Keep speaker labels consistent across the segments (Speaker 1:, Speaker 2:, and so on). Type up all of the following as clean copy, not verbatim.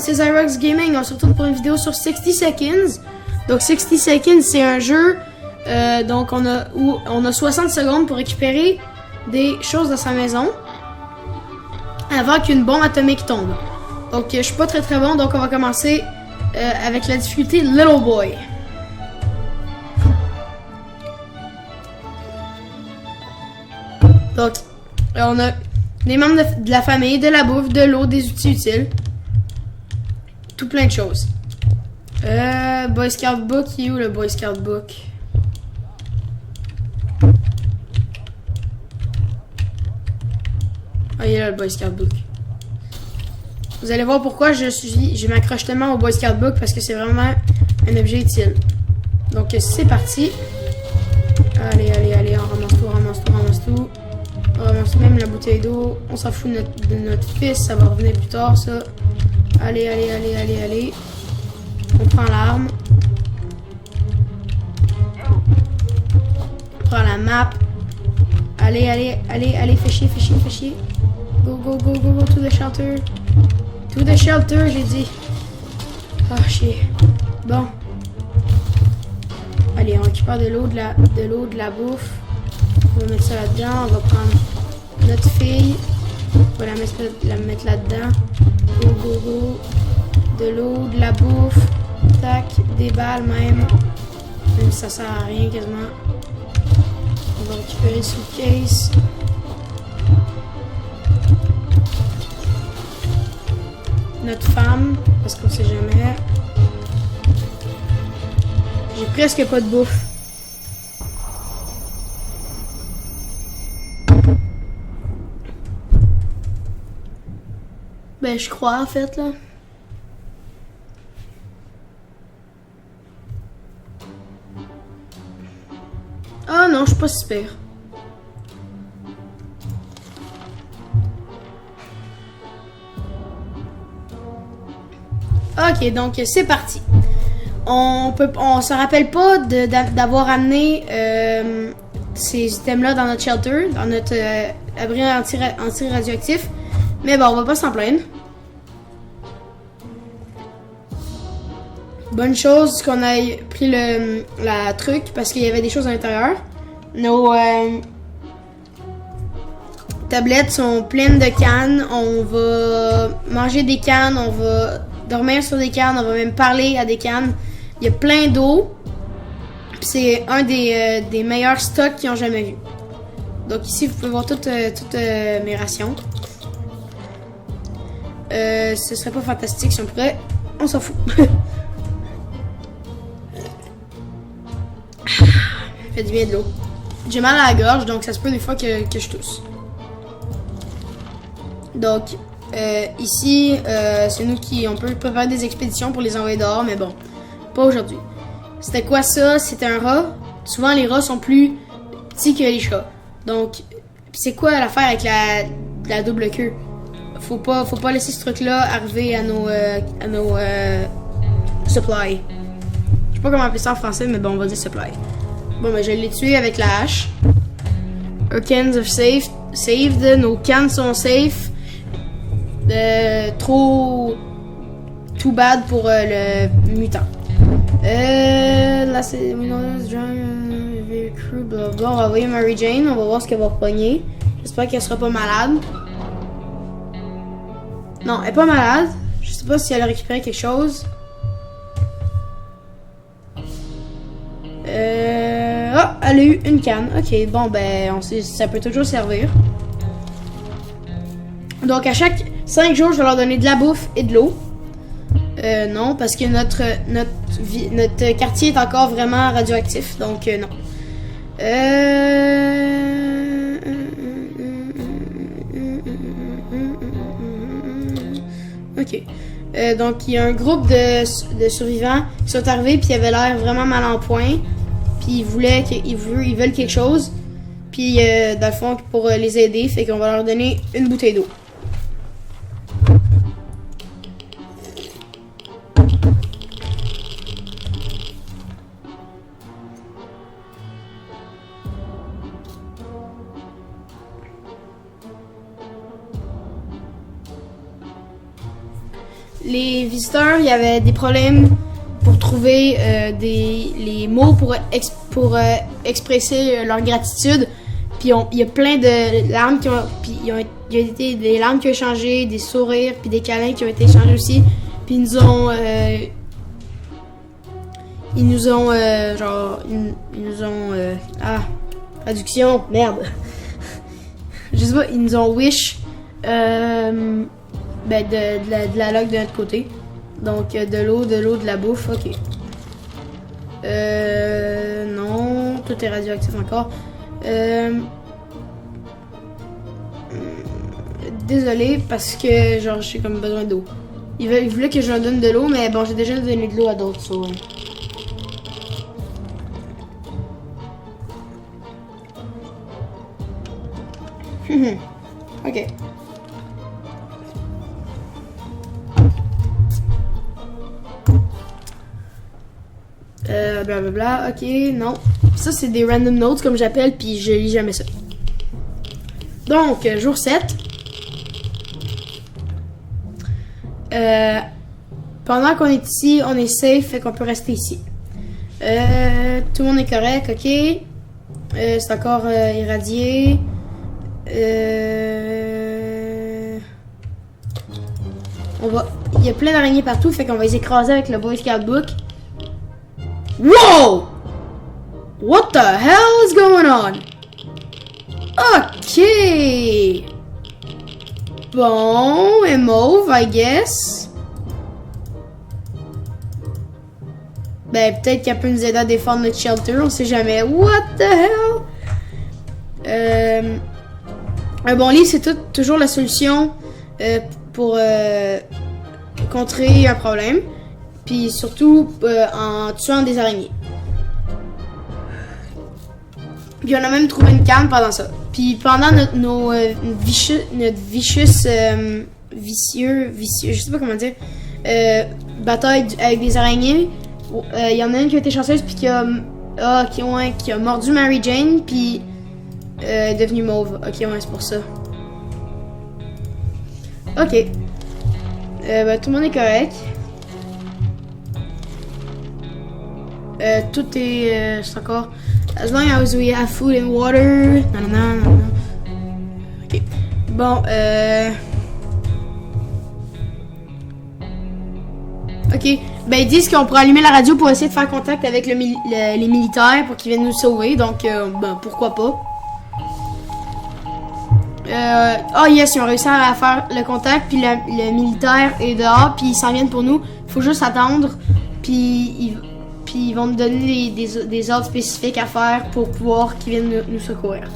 Speaker 1: c'est Zyrox Gaming. On se retrouve pour une vidéo sur 60 Seconds. Donc 60 Seconds, c'est un jeu donc on a 60 secondes pour récupérer des choses dans sa maison avant qu'une bombe atomique tombe. Donc je suis pas très bon, donc on va commencer avec la difficulté Little Boy. Donc on a des membres de la famille, de la bouffe, de l'eau, des outils utiles. Tout plein de choses. Boy Scout Book, il est où le Boy Scout Book? Ah, il est là le Boy Scout Book. Vous allez voir pourquoi je m'accroche tellement au Boy Scout Book, parce que c'est vraiment un objet utile. Donc c'est parti. Allez, on ramasse tout. On ramasse même la bouteille d'eau. On s'en fout de notre fils, ça va revenir plus tard ça. Allez. On prend l'arme. On prend la map. Allez, fais chier. Go, to the shelter. To the shelter, j'ai dit. Ah, chier. Bon. Allez, on récupère de l'eau, de la bouffe. On va mettre ça là-dedans. On va prendre notre fille. On va la mettre là-dedans. Go. De l'eau, de la bouffe. Tac, des balles même. Même si ça sert à rien quasiment. On va récupérer le suitcase. Notre femme, parce qu'on sait jamais. J'ai presque pas de bouffe. Ben, je crois en fait là. Ah non, je suis pas super. Ok, donc c'est parti. On se rappelle pas d'avoir amené ces items-là dans notre shelter, dans notre abri anti-radioactif. Mais bon, on va pas s'en plaindre. Bonne chose qu'on ait pris la truc parce qu'il y avait des choses à l'intérieur. Nos tablettes sont pleines de cannes. On va manger des cannes, on va dormir sur des cannes, on va même parler à des cannes. Il y a plein d'eau. C'est un des meilleurs stocks qu'ils ont jamais vu. Donc ici, vous pouvez voir toutes mes rations. Ce serait pas fantastique si on pourrait. On s'en fout. Fait du bien de l'eau. J'ai mal à la gorge, donc ça se peut des fois que je tousse. Donc, ici, c'est nous on peut préparer des expéditions pour les envoyer dehors, mais bon, pas aujourd'hui. C'était quoi ça? C'était un rat. Souvent, les rats sont plus petits que les chats. Donc, c'est quoi l'affaire avec la double queue? Faut pas laisser ce truc-là arriver à nos supplies. Je sais pas comment appeler ça en français, mais bon, on va dire supply. Bon, ben, je l'ai tué avec la hache. Our cans are saved. Nos cannes sont safe. Too bad pour le mutant. Là, c'est... On va envoyer Mary Jane. On va voir ce qu'elle va repogner. J'espère qu'elle sera pas malade. Non, elle est pas malade. Je sais pas si elle a récupéré quelque chose. Oh, elle a eu une canne. Ok, bon, ben, ça peut toujours servir. Donc, à chaque 5 jours, je vais leur donner de la bouffe et de l'eau. Non, parce que notre quartier est encore vraiment radioactif. Donc, non. Ok. Donc, il y a un groupe de survivants qui sont arrivés puis ils avaient l'air vraiment mal en point. Puis ils veulent quelque chose. Puis, dans le fond, pour les aider, fait qu'on va leur donner une bouteille d'eau. les visiteurs, il y avait des problèmes pour trouver les mots pour expresser leur gratitude. Puis il y a plein de larmes qui ont... Puis il y a été des larmes qui ont échangé, des sourires, puis des câlins qui ont été échangés aussi. Puis ils nous ont... traduction, merde. Je sais pas, ils nous ont wish de la luck de notre côté. Donc de l'eau, de la bouffe, ok. Non, tout est radioactif encore. Désolé parce que genre j'ai comme besoin d'eau. Il voulait que je leur donne de l'eau, mais bon, j'ai déjà donné de l'eau à d'autres. So. Ok. Blablabla, ok, non. Ça, c'est des random notes, comme j'appelle, puis je lis jamais ça. Donc, jour 7. Pendant qu'on est ici, on est safe, fait qu'on peut rester ici. Tout le monde est correct, ok. C'est encore irradié. Il y a plein d'araignées partout, fait qu'on va les écraser avec le Boy Scout Book. Wow! What the hell is going on? Ok. Bon, et mauve, I guess. Ben, peut-être qu'elle peut nous aider à défendre notre shelter, on sait jamais. What the hell? Un bon lit, c'est toujours la solution pour contrer un problème. Puis surtout en tuant des araignées. Puis on a même trouvé une canne pendant ça. Puis pendant notre vicieux, je sais pas comment dire, bataille avec des araignées, il y en a une qui a été chanceuse puis qui a mordu Mary Jane puis est devenue mauve. Ok, ouais, c'est pour ça. Ok. Tout le monde est correct. Tout est... c'est encore... As long as we have food and water... Non. Ok. Bon, ok. Ben, ils disent qu'on pourrait allumer la radio pour essayer de faire contact avec les militaires pour qu'ils viennent nous sauver. Donc, ben, pourquoi pas. Oh yes, ils ont réussi à faire le contact. Puis le militaire est dehors. Puis ils s'en viennent pour nous. Faut juste attendre. Puis ils vont nous donner des ordres spécifiques à faire pour pouvoir qu'ils viennent nous secourir.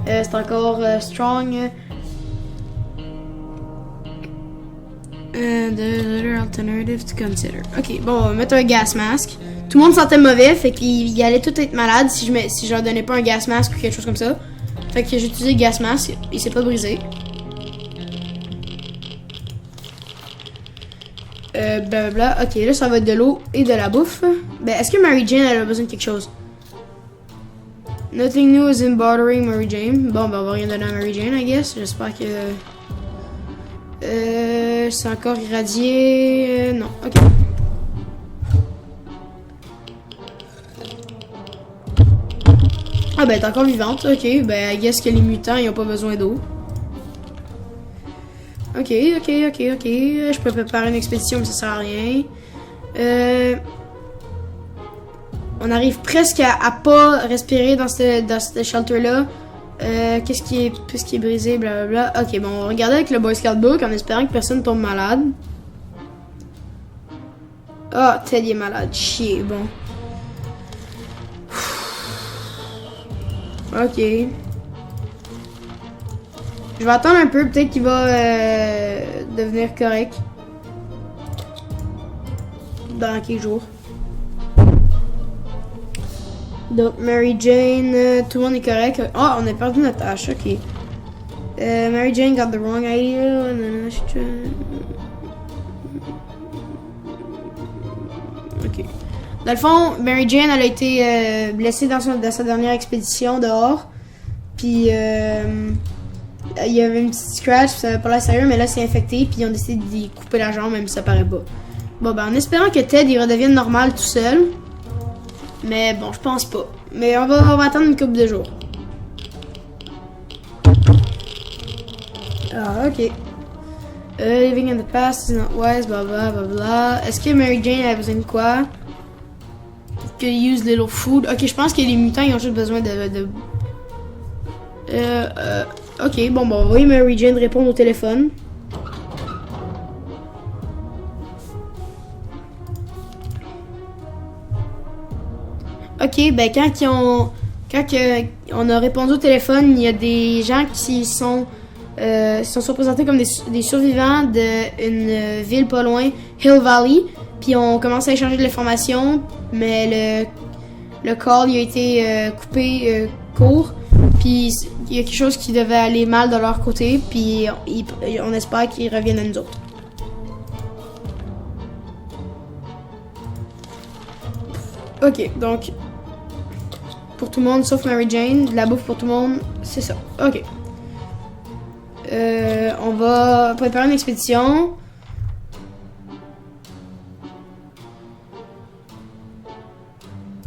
Speaker 1: C'est encore strong. The alternative to consider. Ok, bon, on va mettre un gas mask. Tout le monde sentait mauvais, fait qu'il allait tout être malade si je leur donnais pas un gas mask ou quelque chose comme ça. Fait que j'ai utilisé le gas mask, il s'est pas brisé. Blablabla. Ok, là ça va être de l'eau et de la bouffe. Ben, est-ce que Mary Jane elle a besoin de quelque chose? Nothing new is in bothering Mary Jane. Bon, ben on va rien donner à Mary Jane, I guess. J'espère que... c'est encore irradié. Non, ok. Ah ben, elle est encore vivante. Ok, ben, I guess que les mutants, ils ont pas besoin d'eau. Ok. Je peux préparer une expédition, mais ça sert à rien. On arrive presque à pas respirer dans ce shelter-là. Qu'est-ce qui est brisé, blablabla. Ok, bon, on va regarder avec le Boy Scout Book en espérant que personne tombe malade. Ah, oh, Ted est malade. Chier, bon. Ok. Je vais attendre un peu, peut-être qu'il va devenir correct. Dans quelques jours. Donc, Mary Jane, tout le monde est correct. Oh, on a perdu notre hache, ok. Mary Jane got the wrong idea. Ok. Dans le fond, Mary Jane, elle a été blessée dans sa dernière expédition dehors. Puis, Il y avait une petite scratch, ça avait pas l'air sérieux, mais là c'est infecté, puis ils ont décidé d'y couper la jambe, même si ça paraît pas. Bon, ben en espérant que Ted il redevienne normal tout seul. Mais bon, je pense pas. Mais on va attendre une couple de jours. Ah, ok. Living in the past is not wise, blah blah blah blah. Est-ce que Mary Jane a besoin de quoi? Que use little food. Ok, je pense que les mutants ils ont juste besoin de... Ok, bon, on va envoyer Mary Jane répondre au téléphone. Ok, ben quand on a répondu au téléphone, il y a des gens qui sont présentés comme des survivants d'une ville pas loin, Hill Valley. Puis on commence à échanger de l'information, mais le call il a été coupé court. Puis il y a quelque chose qui devait aller mal de leur côté. Puis on espère qu'ils reviennent à nous autres. Ok, donc pour tout le monde sauf Mary Jane, de la bouffe pour tout le monde, c'est ça. Ok. On va préparer une expédition.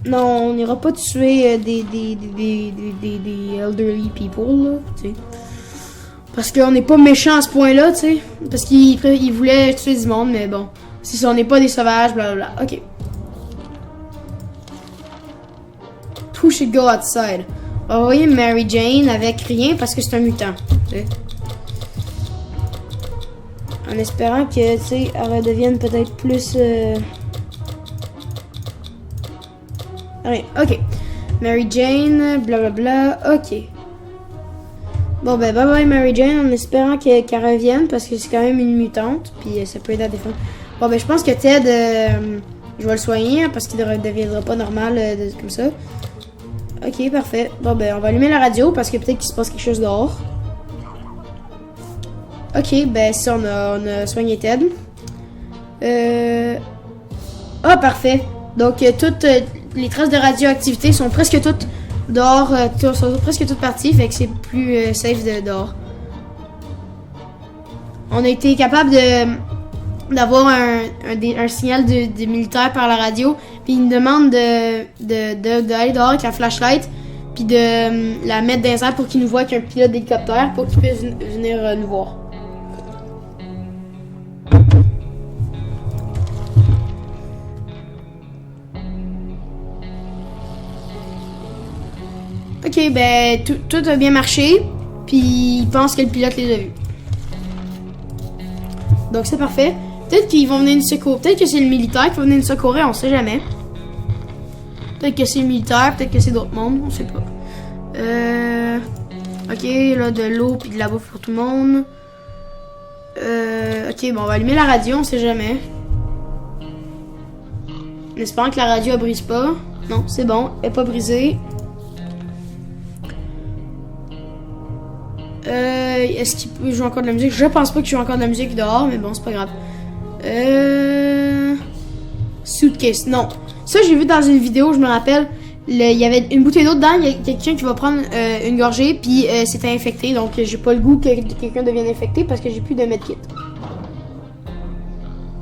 Speaker 1: Non, on n'ira pas tuer des elderly people, là, tu sais. Parce qu'on n'est pas méchants à ce point-là, tu sais. Parce qu'ils voulaient tuer du monde, mais bon. Si on n'est pas des sauvages, blablabla. Ok. Who should go outside? On va envoyer Mary Jane avec rien parce que c'est un mutant, tu sais. En espérant que, tu sais, elle redevienne peut-être plus... Rien. Ok. Mary Jane, blablabla. Ok. Bon, ben, bye bye Mary Jane en espérant qu'elle revienne parce que c'est quand même une mutante. Puis ça peut aider à défendre. Bon, ben, je pense que Ted, je vais le soigner hein, parce qu'il ne deviendra pas normal comme ça. Ok, parfait. Bon, ben, on va allumer la radio parce que peut-être qu'il se passe quelque chose dehors. Ok, ben, ça, on a soigné Ted. Ah, parfait. Donc, toutes les traces de radioactivité sont presque toutes dehors, sont presque toutes parties, fait que c'est plus safe dehors. On a été capable d'avoir un signal de militaire par la radio, puis ils nous demandent d'aller dehors avec la flashlight, puis de la mettre dans les airs pour qu'ils nous voient qu'il y a un pilote d'hélicoptère pour qu'ils puissent venir nous voir. Ok, ben, tout a bien marché, puis ils pensent que le pilote les a vus. Donc c'est parfait. Peut-être qu'ils vont venir nous secourir. Peut-être que c'est le militaire qui va venir nous secourir, on sait jamais. Peut-être que c'est le militaire, peut-être que c'est d'autres mondes, on sait pas. Ok, là, de l'eau puis de la bouffe pour tout le monde. Ok, bon, on va allumer la radio, on sait jamais. En espérant que la radio ne brise pas. Non, c'est bon, elle n'est pas brisée. Est-ce qu'il peut jouer encore de la musique? Je pense pas qu'il joue encore de la musique dehors, mais bon, c'est pas grave. Suitcase, non. Ça, j'ai vu dans une vidéo, je me rappelle. Il y avait une bouteille d'eau dedans, il y a quelqu'un qui va prendre une gorgée, puis c'était infecté, donc j'ai pas le goût que quelqu'un devienne infecté parce que j'ai plus de medkit.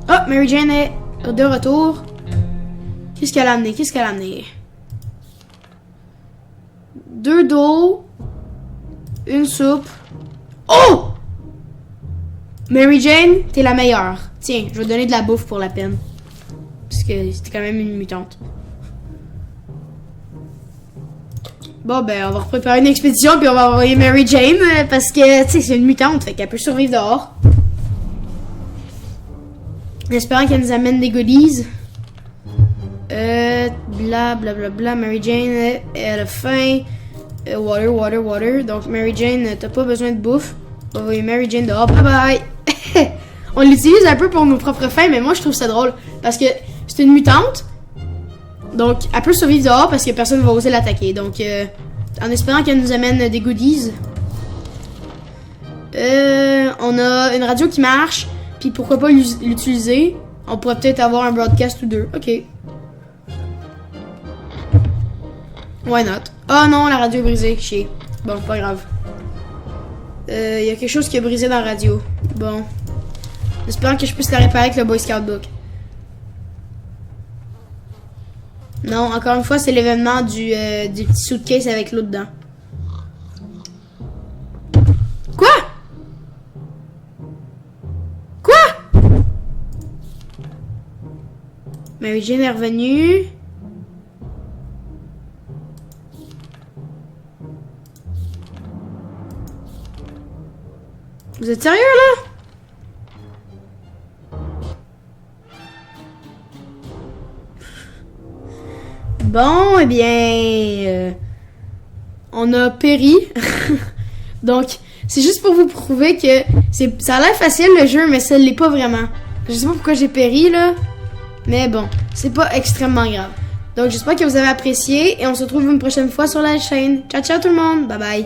Speaker 1: Oh, Mary Jane est de retour. Qu'est-ce qu'elle a amené? 2 d'eau. Une soupe. Oh! Mary Jane, t'es la meilleure. Tiens, je vais te donner de la bouffe pour la peine. Parce que c'était quand même une mutante. Bon, ben, on va préparer une expédition puis on va envoyer Mary Jane parce que, tu sais, c'est une mutante, fait qu'elle peut survivre dehors. En espérant qu'elle nous amène des goodies. Bla bla bla bla. Mary Jane, elle a faim. Water. Donc, Mary Jane, t'as pas besoin de bouffe. On va envoyer Mary Jane dehors. Bye bye. On l'utilise un peu pour nos propres fins, mais moi, je trouve ça drôle. Parce que c'est une mutante. Donc, elle peut survivre dehors parce que personne va oser l'attaquer. Donc, en espérant qu'elle nous amène des goodies. On a une radio qui marche. Puis, pourquoi pas l'utiliser? On pourrait peut-être avoir un broadcast ou deux. Ok. Why not? Oh non, la radio est brisée. Chier. Bon, pas grave. Il y a quelque chose qui a brisé dans la radio. Bon. J'espère que je puisse la réparer avec le Boy Scout Book. Non, encore une fois, c'est l'événement du petit suitcase avec l'eau dedans. Quoi? Quoi? Mary Jane est revenue. Vous êtes sérieux là? Bon, eh bien, on a péri. Donc, c'est juste pour vous prouver que ça a l'air facile le jeu, mais ça l'est pas vraiment. Je sais pas pourquoi j'ai péri là, mais bon, c'est pas extrêmement grave. Donc, j'espère que vous avez apprécié et on se retrouve une prochaine fois sur la chaîne. Ciao, ciao tout le monde, bye bye.